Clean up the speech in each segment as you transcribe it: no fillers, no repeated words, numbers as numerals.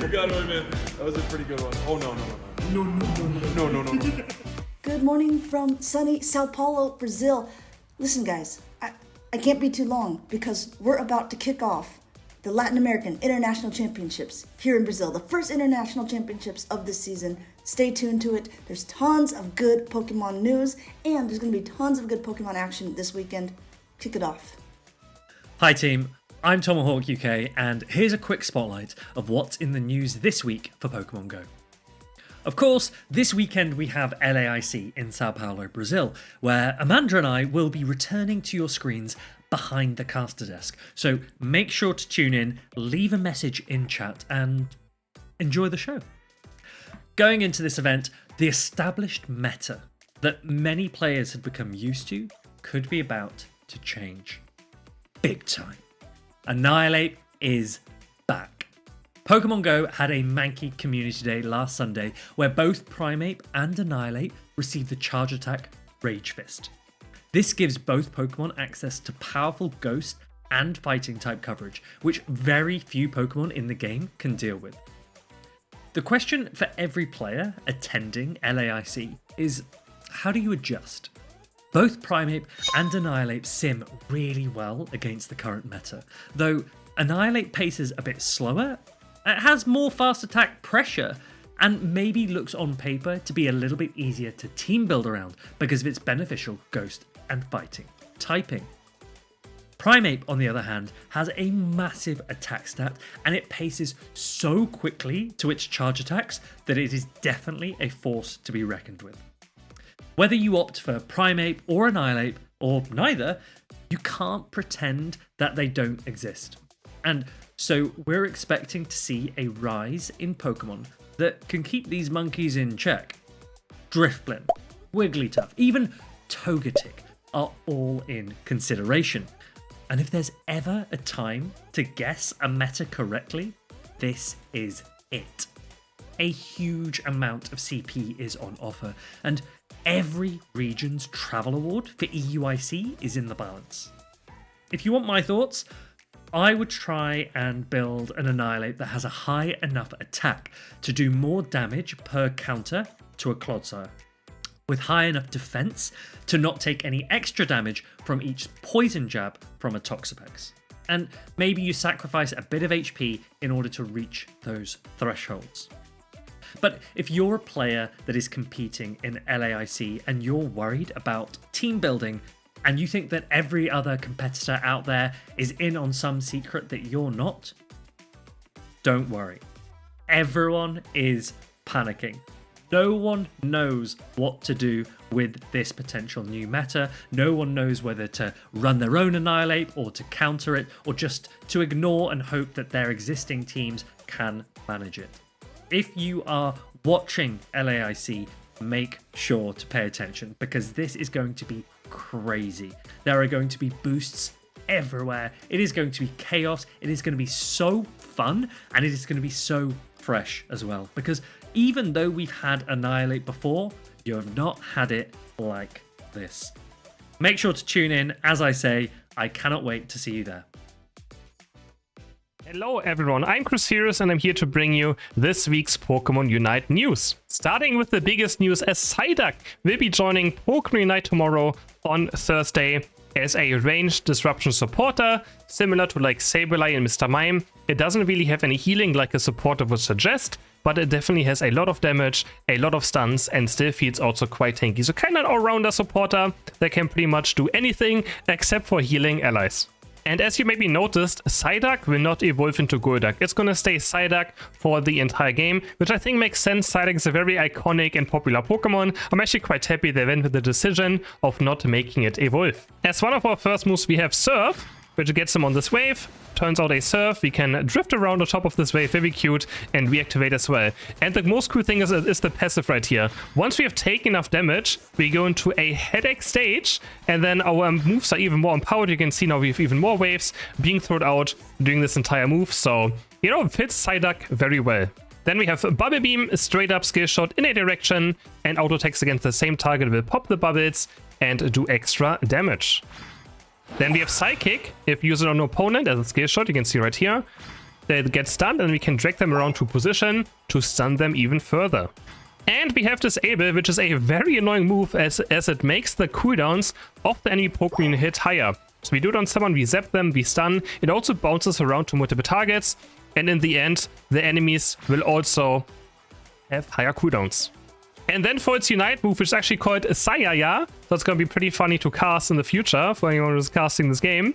I gotta admit, that was a pretty good one. Oh, no. Good morning from sunny Sao Paulo, Brazil. Listen, guys, I can't be too long because we're about to kick off the Latin American International Championships here in Brazil, the first international championships of this season. Stay tuned to it. There's tons of good Pokemon news, and there's going to be tons of good Pokemon action this weekend. Kick it off. Hi team, I'm TomahawkUK, and here's a quick spotlight of what's in the news this week for Pokemon Go. Of course, this weekend we have LAIC in Sao Paulo, Brazil, where Amanda and I will be returning to your screens behind the caster desk. So make sure to tune in, leave a message in chat, and enjoy the show. Going into this event, the established meta that many players have become used to could be about to change. Big time. Annihilate is back. Pokemon Go had a manky community day last Sunday where both Primeape and Annihilate received the charge attack Rage Fist. This gives both Pokemon access to powerful ghost and fighting type coverage, which very few Pokemon in the game can deal with. The question for every player attending LAIC is, how do you adjust? Both Primeape and Annihilate sim really well against the current meta, though Annihilate paces a bit slower, it has more fast attack pressure, and maybe looks on paper to be a little bit easier to team build around because of its beneficial ghost and fighting typing. Primeape, on the other hand, has a massive attack stat, and it paces so quickly to its charge attacks that it is definitely a force to be reckoned with. Whether you opt for Primeape or Annihilate, or neither, you can't pretend that they don't exist. And so we're expecting to see a rise in Pokemon that can keep these monkeys in check. Drifblim, Wigglytuff, even Togetic are all in consideration. And if there's ever a time to guess a meta correctly, this is it. A huge amount of CP is on offer, and every region's travel award for EUIC is in the balance. If you want my thoughts, I would try and build an Annihilate that has a high enough attack to do more damage per counter to a Clodsire, with high enough defense to not take any extra damage from each poison jab from a Toxapex. And maybe you sacrifice a bit of HP in order to reach those thresholds. But if you're a player that is competing in LAIC and you're worried about team building, and you think that every other competitor out there is in on some secret that you're not, don't worry. Everyone is panicking. No one knows what to do with this potential new meta. No one knows whether to run their own Annihilate or to counter it, or just to ignore and hope that their existing teams can manage it. If you are watching LAIC, make sure to pay attention because this is going to be crazy. There are going to be boosts everywhere. It is going to be chaos. It is going to be so fun, and it is going to be so fresh as well, because even though we've had Annihilate before, you have not had it like this. Make sure to tune in. As I say, I cannot wait to see you there. Hello everyone, I'm CrisHeroes and I'm here to bring you this week's Pokemon Unite news. Starting with the biggest news, as Psyduck will be joining Pokemon Unite tomorrow on Thursday as a ranged disruption supporter, similar to like Sableye and Mr. Mime. It doesn't really have any healing like a supporter would suggest, but it definitely has a lot of damage, a lot of stuns, and still feels also quite tanky. So kind of an all-rounder supporter that can pretty much do anything except for healing allies. And as you maybe noticed, Psyduck will not evolve into Golduck. It's gonna stay Psyduck for the entire game, which I think makes sense. Psyduck is a very iconic and popular Pokemon. I'm actually quite happy they went with the decision of not making it evolve. As one of our first moves, we have Surf, which gets him on this wave. Turns out a Surf, we can drift around the top of this wave, very cute, and reactivate as well. And the most cool thing is the passive right here. Once we have taken enough damage, we go into a headache stage, and then our moves are even more empowered. You can see now we have even more waves being thrown out during this entire move, so, you know, it fits Psyduck very well. Then we have Bubble Beam, straight up skill shot in a direction, and auto attacks against the same target will pop the bubbles and do extra damage. Then we have Psychic. If you use it on an opponent as a skill shot, you can see right here. they get stunned, and we can drag them around to position to stun them even further. And we have Disable, which is a very annoying move as it makes the cooldowns of the enemy Pokemon hit higher. So we do it on someone, we zap them, we stun. It also bounces around to multiple targets, and in the end, the enemies will also have higher cooldowns. And then for its Unite move, which is actually called Sayaya, so it's going to be pretty funny to cast in the future for anyone who's casting this game.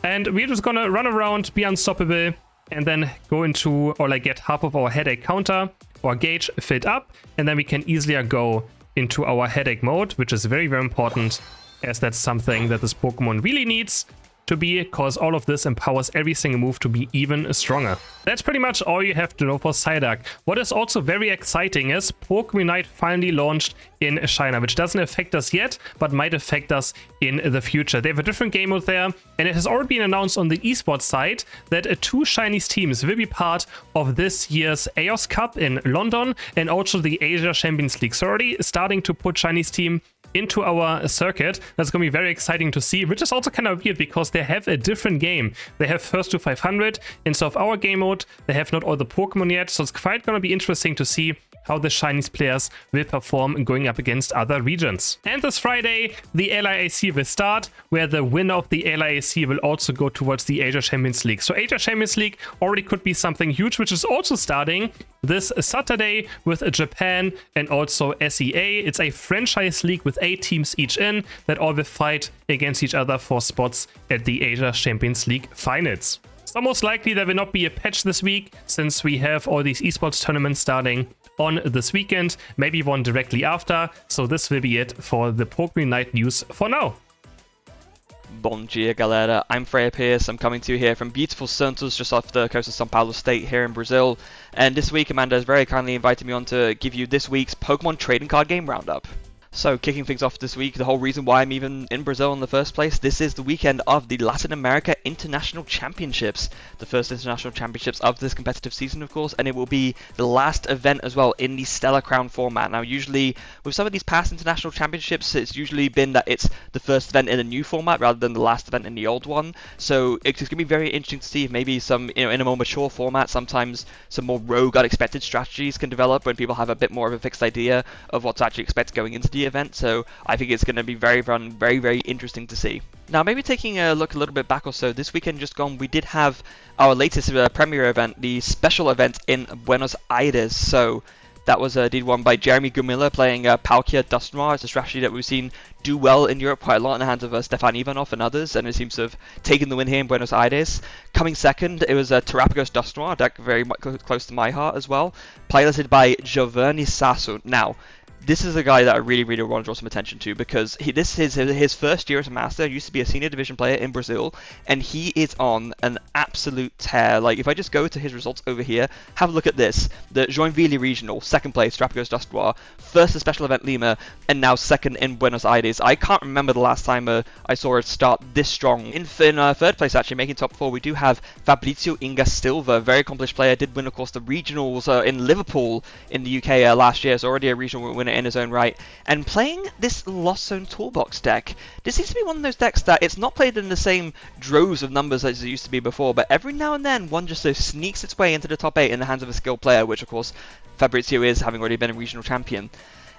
And we're just going to run around, be unstoppable, and then go into, or like get half of our headache counter or gauge filled up, and then we can easily go into our headache mode, which is very, very important, as that's something that this Pokemon really needs to be, because all of this empowers every single move to be even stronger. That's pretty much all you have to know for Psyduck. What is also very exciting is Pokemon Unite finally launched in China, which doesn't affect us yet, but might affect us in the future. They have a different game mode there, and it has already been announced on the esports side that 2 Chinese teams will be part of this year's EOS Cup in London, and also the Asia Champions League. So already starting to put Chinese team into our circuit. That's going to be very exciting to see, which is also kind of weird because they have a different game. They have first to 500 instead of our game mode. They have not all the Pokemon yet, so it's quite going to be interesting to see how the Chinese players will perform going up against other regions. And this Friday, the LAIC will start, where the winner of the LAIC will also go towards the Asia Champions League. So Asia Champions League already could be something huge, which is also starting this Saturday with Japan and also SEA. It's a franchise league with 8 teams each in that all will fight against each other for spots at the Asia Champions League finals. So most likely there will not be a patch this week, since we have all these esports tournaments starting on this weekend, maybe one directly after. So this will be it for the Pokemon Unite news for now. Bom dia, galera. I'm Freya Pearce. I'm coming to you here from beautiful Santos, just off the coast of São Paulo state here in Brazil. And this week, Amanda has very kindly invited me on to give you this week's Pokemon trading card game roundup. So, kicking things off this week, the whole reason why I'm even in Brazil in the first place, this is the weekend of the Latin America International Championships. The first international championships of this competitive season, of course, and it will be the last event as well in the Stellar Crown format. Now, usually, with some of these past international championships, it's usually been that it's the first event in a new format rather than the last event in the old one. So, it's going to be very interesting to see if maybe some, in a more mature format, sometimes some more rogue, unexpected strategies can develop when people have a bit more of a fixed idea of what to actually expect going into the event. So I think it's going to be very, very interesting to see. Now, maybe taking a look a little bit back or so, this weekend just gone, we did have our latest premiere event, the special event in Buenos Aires. So that was did one by Jeremy Gumilla playing Palkia Dusknoir. It's a strategy that we've seen do well in Europe quite a lot in the hands of Stefan Ivanov and others, and it seems to have taken the win here in Buenos Aires. Coming second, it was Terrapagos Dusknoir, a deck very much close to my heart as well, piloted by Giovanni Sasso. Now, this is a guy that I really want to draw some attention to, because this is his first year as a master. He used to be a senior division player in Brazil, and he is on an absolute tear. Like, if I just go to his results over here, have a look at this. The Joinville Regional, second place, Terrapagos Dusknoir, first at Special Event Lima, and now second in Buenos Aires. I can't remember the last time I saw it start this strong. In third place, actually, making top 4, we do have Fabrizio Inga Silva, very accomplished player, did win, of course, the regionals in Liverpool in the UK last year, so already a regional winner in his own right, and playing this Lost Zone Toolbox deck. This seems to be one of those decks that it's not played in the same droves of numbers as it used to be before, but every now and then one just so sneaks its way into the top 8 in the hands of a skilled player, which of course Fabrizio is, having already been a regional champion.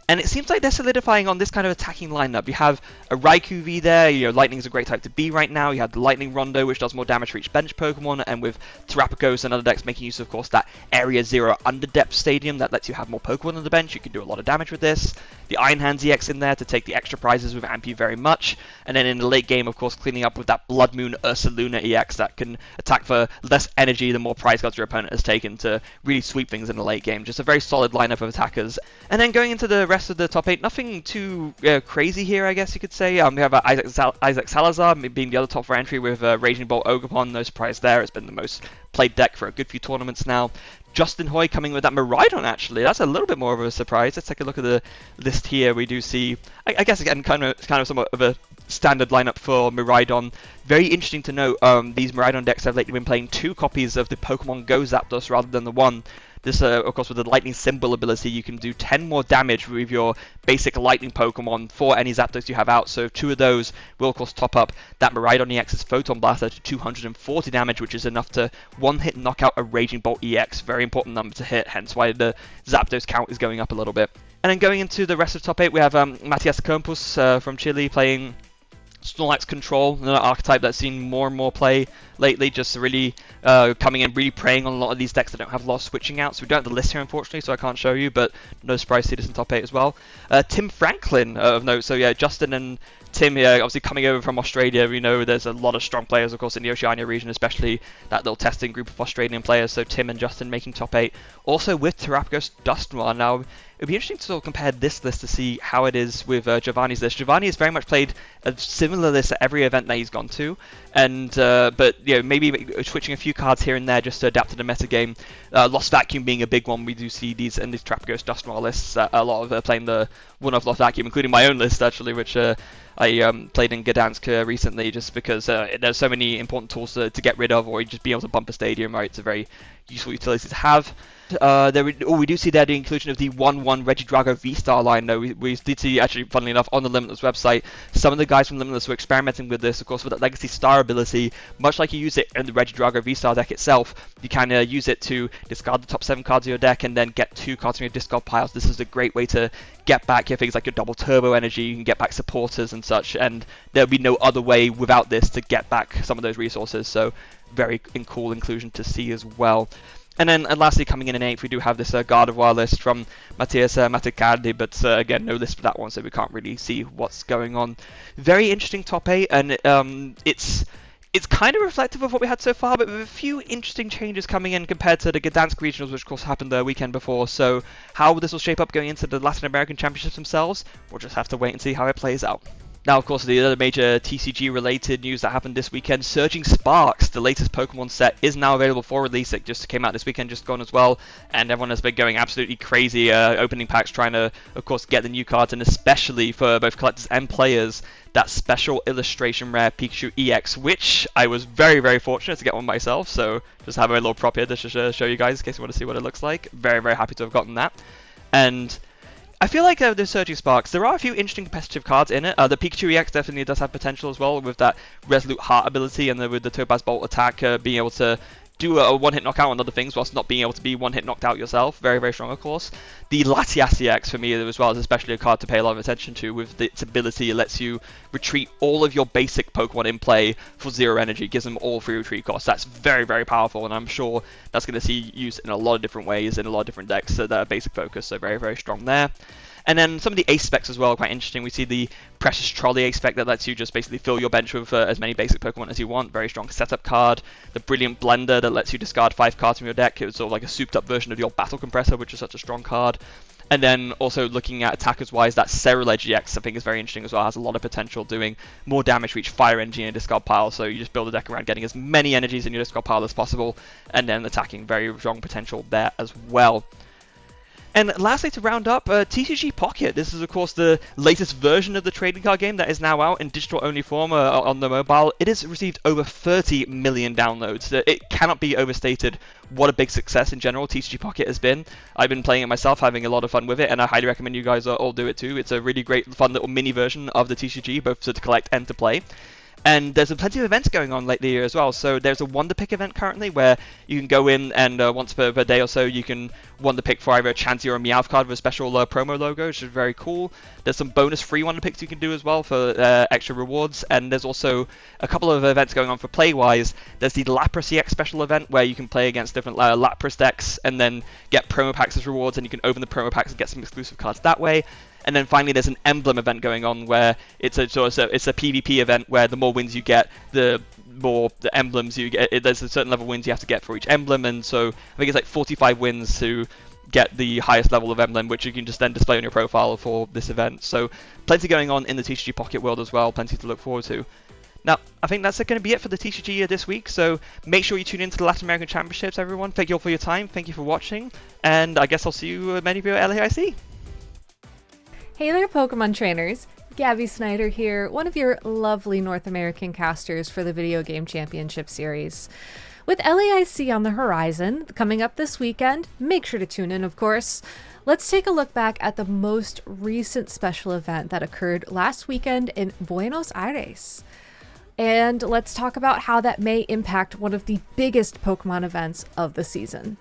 And it seems like they're solidifying on this kind of attacking lineup. You have a Raikou V there, Lightning's a great type to be right now. You have the Lightning Rondo, which does more damage for each bench Pokemon, and with Terrapagos and other decks making use of course, that Area 0 Underdepth Stadium that lets you have more Pokemon on the bench. You can do a lot of damage with this. The Iron Hands EX in there to take the extra prizes with Ampy very much. And then in the late game, of course, cleaning up with that Blood Moon Ursaluna EX that can attack for less energy the more prize cards your opponent has taken to really sweep things in the late game. Just a very solid lineup of attackers. And then going into the rest of the top 8, nothing too crazy here, I guess you could say. We have Isaac Salazar being the other top 4 entry with Raging Bolt Ogerpon. No surprise there. It's been the most played deck for a good few tournaments now. Justin Hoy coming with that Miraidon, actually. That's a little bit more of a surprise. Let's take a look at the list here. We do see, I guess again, kind of somewhat of a standard lineup for Miraidon. Very interesting to note, these Miraidon decks have lately been playing 2 copies of the Pokemon Go Zapdos rather than the 1. This, of course, with the Lightning Symbol ability, you can do 10 more damage with your basic Lightning Pokemon for any Zapdos you have out. So 2 of those will, of course, top up that Miraidon EX's Photon Blaster to 240 damage, which is enough to one-hit knock out a Raging Bolt EX. Very important number to hit, hence why the Zapdos count is going up a little bit. And then going into the rest of top 8, we have Matias Campos from Chile playing Snorlax Control, another archetype that's seen more and more play lately, just really coming in, really preying on a lot of these decks that don't have a lot of switching out. So we don't have the list here, unfortunately, so I can't show you, but no surprise to see this in top 8 as well. Tim Franklin of note, so yeah, Justin and Tim here, obviously coming over from Australia. We know there's a lot of strong players, of course, in the Oceania region, especially that little testing group of Australian players. So Tim and Justin making top 8. Also with Terapagos Dusknoir. Now, it'd be interesting to sort of compare this list to see how it is with Giovanni's list. Giovanni has very much played a similar list at every event that he's gone to, and but you know, maybe switching a few cards here and there just to adapt to the metagame. Lost Vacuum being a big one. We do see these in these Terapagos Dusknoir lists. A lot of playing the one-off Lost Vacuum, including my own list actually, which I played in Gdansk recently, just because there's so many important tools to get rid of, or just be able to bump a stadium, right? It's a very useful utility to have. We do see there the inclusion of the 1/1 Regidrago V-Star line, though. We did see, actually, funnily enough, on the Limitless website, some of the guys from Limitless were experimenting with this, of course, with that Legacy Star ability. Much like you use it in the Regidrago V-Star deck itself, you can use it to discard the top 7 cards of your deck and then get 2 cards from your discard piles. This is a great way to get back your things like your double turbo energy. You can get back supporters and such, and there'll be no other way without this to get back some of those resources. So very cool inclusion to see as well. And then lastly, coming in 8th, we do have this Gardevoir list from Matthias Maticardi, but again, no list for that one, so we can't really see what's going on. Very interesting top 8, and it's kind of reflective of what we had so far, but with a few interesting changes coming in compared to the Gdansk regionals, which of course happened the weekend before. So how this will shape up going into the Latin American Championships themselves, we'll just have to wait and see how it plays out. Now, of course, the other major TCG-related news that happened this weekend, Surging Sparks, the latest Pokemon set, is now available for release. It just came out this weekend, just gone as well, and everyone has been going absolutely crazy, opening packs, trying to, of course, get the new cards, and especially for both collectors and players, that special illustration rare Pikachu EX, which I was very, very fortunate to get one myself, so just have a little prop here to show you guys in case you want to see what it looks like. Very, very happy to have gotten that. And I feel like the Surging Sparks, there are a few interesting competitive cards in it. The Pikachu EX definitely does have potential as well, with that Resolute Heart ability and with the Topaz Bolt attack, being able to do a one-hit knockout on other things whilst not being able to be one-hit knocked out yourself. Very, very strong, of course. The Latias EX for me as well is especially a card to pay a lot of attention to, with its ability. It lets you retreat all of your basic Pokemon in play for 0 energy, gives them all free retreat costs. That's very, very powerful, and I'm sure that's going to see use in a lot of different ways, in a lot of different decks that are basic focus, so very, very strong there. And then some of the ace specs as well are quite interesting. We see the Precious Trolley ace spec that lets you just basically fill your bench with as many basic Pokemon as you want. Very strong setup card. The Brilliant Blender that lets you discard 5 cards from your deck. It was sort of like a souped up version of the old Battle Compressor, which is such a strong card. And then also looking at attackers wise, that Cerulege EX I think is very interesting as well. Has a lot of potential, doing more damage for each fire energy in a discard pile. So you just build a deck around getting as many energies in your discard pile as possible, and then attacking. Very strong potential there as well. And lastly, to round up, TCG Pocket. This is, of course, the latest version of the trading card game that is now out in digital-only form on the mobile. It has received over 30 million downloads. It cannot be overstated what a big success in general TCG Pocket has been. I've been playing it myself, having a lot of fun with it, and I highly recommend you guys all do it too. It's a really great, fun little mini version of the TCG, both to collect and to play. And there's plenty of events going on lately here as well. So there's a Wonder Pick event currently where you can go in and once per day or so you can Wonder Pick for either a Chansey or a Meowth card with a special promo logo, which is very cool. There's some bonus free Wonder Picks you can do as well for extra rewards. And there's also a couple of events going on for play-wise. There's the Lapras EX special event where you can play against different Lapras decks and then get promo packs as rewards, and you can open the promo packs and get some exclusive cards that way. And then finally, there's an emblem event going on where it's a PvP event where the more wins you get, the more the emblems you get. There's a certain level of wins you have to get for each emblem, and so I think it's like 45 wins to get the highest level of emblem, which you can just then display on your profile for this event. So plenty going on in the TCG Pocket world as well, plenty to look forward to. Now, I think that's going to be it for the TCG this week, so make sure you tune into the Latin American Championships, everyone. Thank you all for your time, thank you for watching, and I guess I'll see you many of you at LAIC. Hey there, Pokemon trainers! Gabby Snyder here, one of your lovely North American casters for the Video Game Championship Series. With LAIC on the horizon, coming up this weekend, make sure to tune in, of course. Let's take a look back at the most recent special event that occurred last weekend in Buenos Aires. And let's talk about how that may impact one of the biggest Pokemon events of the season.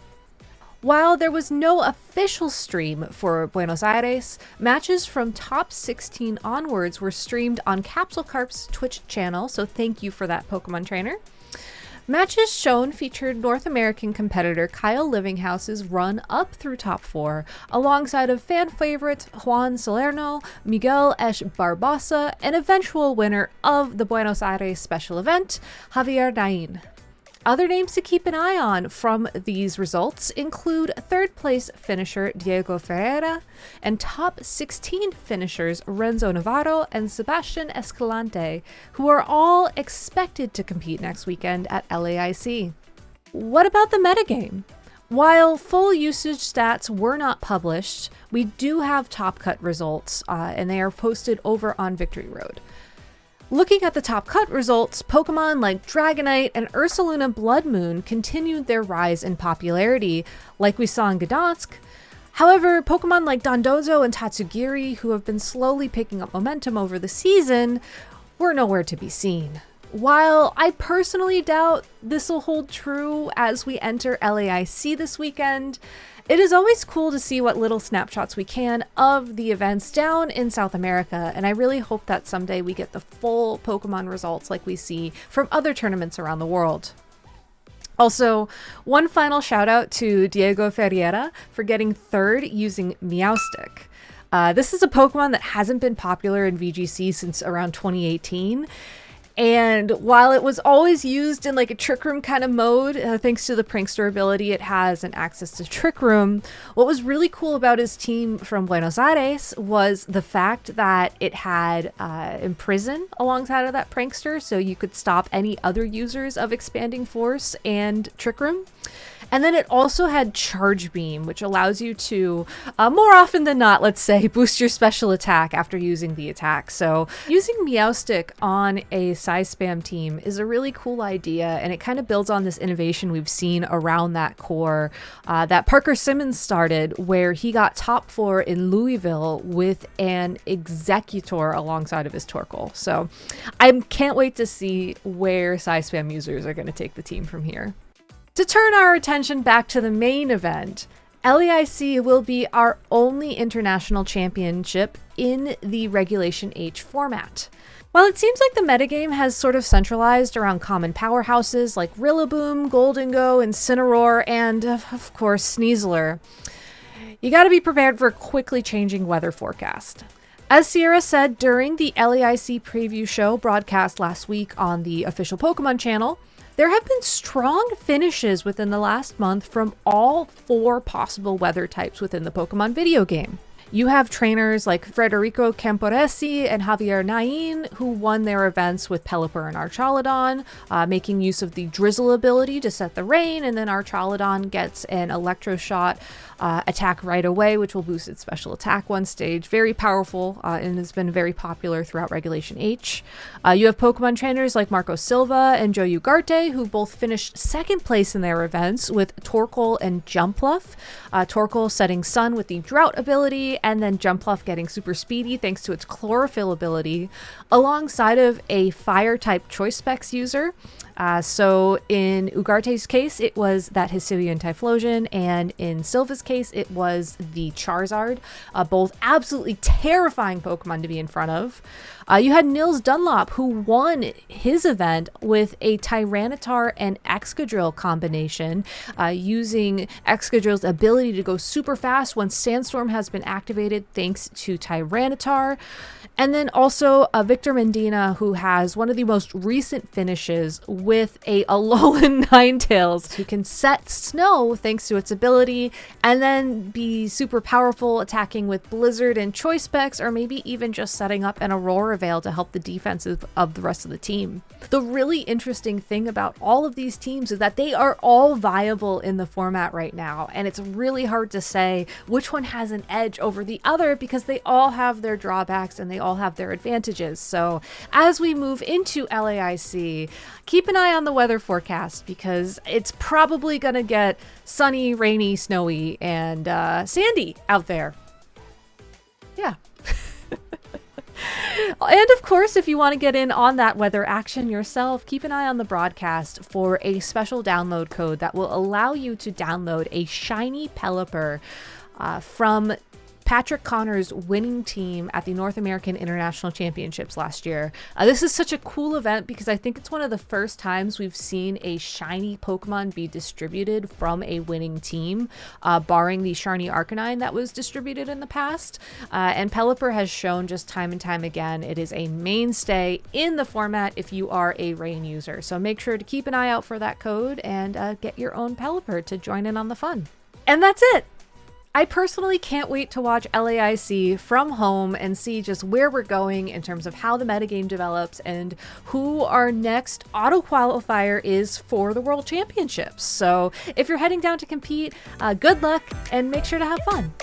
While there was no official stream for Buenos Aires, matches from top 16 onwards were streamed on Capsule Carp's Twitch channel, so thank you for that, Pokemon Trainer. Matches shown featured North American competitor Kyle Livinghouse's run up through top 4, alongside of fan favorites Juan Salerno, Miguel Esch Barbosa, and eventual winner of the Buenos Aires special event, Javier Nain. Other names to keep an eye on from these results include third place finisher Diego Ferreira and top 16 finishers Renzo Navarro and Sebastian Escalante, who are all expected to compete next weekend at LAIC. What about the metagame? While full usage stats were not published, we do have top cut results, and they are posted over on Victory Road. Looking at the top cut results, Pokemon like Dragonite and Ursaluna Blood Moon continued their rise in popularity, like we saw in Gdansk. However, Pokemon like Dondozo and Tatsugiri, who have been slowly picking up momentum over the season, were nowhere to be seen. While I personally doubt this will hold true as we enter LAIC this weekend, it is always cool to see what little snapshots we can of the events down in South America, and I really hope that someday we get the full Pokemon results like we see from other tournaments around the world. Also, one final shout out to Diego Ferreira for getting third using Meowstic. This is a Pokemon that hasn't been popular in VGC since around 2018. And while it was always used in like a Trick Room kind of mode, thanks to the Prankster ability it has and access to Trick Room, what was really cool about his team from Buenos Aires was the fact that it had Imprison alongside of that Prankster, so you could stop any other users of Expanding Force and Trick Room. And then it also had Charge Beam, which allows you to, more often than not, let's say, boost your special attack after using the attack. So using Meowstic on a size spam team is a really cool idea, and it kind of builds on this innovation we've seen around that core that Parker Simmons started, where he got top 4 in Louisville with an Executor alongside of his Torkoal. So I can't wait to see where size spam users are going to take the team from here. To turn our attention back to the main event, LAIC will be our only international championship in the Regulation H format. While it seems like the metagame has sort of centralized around common powerhouses like Rillaboom, Gholdengo, Incineroar, and of course Sneasler, you gotta be prepared for a quickly changing weather forecast. As Sierra said during the LAIC preview show broadcast last week on the official Pokemon channel, there have been strong finishes within the last month from all 4 possible weather types within the Pokemon video game. You have trainers like Federico Camporesi and Javier Nain, who won their events with Pelipper and Archaludon, making use of the Drizzle ability to set the rain, and then Archaludon gets an Electro Shot attack right away, which will boost its special attack one stage. Very powerful and has been very popular throughout Regulation H. You have Pokemon trainers like Marco Silva and Joe Ugarte, who both finished second place in their events with Torkoal and Jumpluff. Torkoal setting Sun with the Drought ability, and then Jumpluff getting super speedy thanks to its Chlorophyll ability, alongside of a Fire-type Choice Specs user. So in Ugarte's case, it was that Hisuian Typhlosion, and in Silva's case, it was the Charizard. Both absolutely terrifying Pokemon to be in front of. You had Nils Dunlop, who won his event with a Tyranitar and Excadrill combination, using Excadrill's ability to go super fast once Sandstorm has been activated thanks to Tyranitar. And then also Victor Mendina, who has one of the most recent finishes with a Alolan Ninetales who can set snow thanks to its ability, and then be super powerful attacking with Blizzard and Choice Specs, or maybe even just setting up an Aurora Veil to help the defenses of the rest of the team. The really interesting thing about all of these teams is that they are all viable in the format right now, and it's really hard to say which one has an edge over the other because they all have their drawbacks and they all have their advantages. So as we move into LAIC, keep an eye on the weather forecast because it's probably going to get sunny, rainy, snowy, and sandy out there. Yeah. And of course, if you want to get in on that weather action yourself, keep an eye on the broadcast for a special download code that will allow you to download a shiny Pelipper from Patrick Connor's winning team at the North American International Championships last year. This is such a cool event because I think it's one of the first times we've seen a shiny Pokemon be distributed from a winning team, barring the shiny Arcanine that was distributed in the past. And Pelipper has shown just time and time again it is a mainstay in the format if you are a Rain user. So make sure to keep an eye out for that code and get your own Pelipper to join in on the fun. And that's it! I personally can't wait to watch LAIC from home and see just where we're going in terms of how the metagame develops and who our next auto qualifier is for the World Championships. So if you're heading down to compete, good luck and make sure to have fun.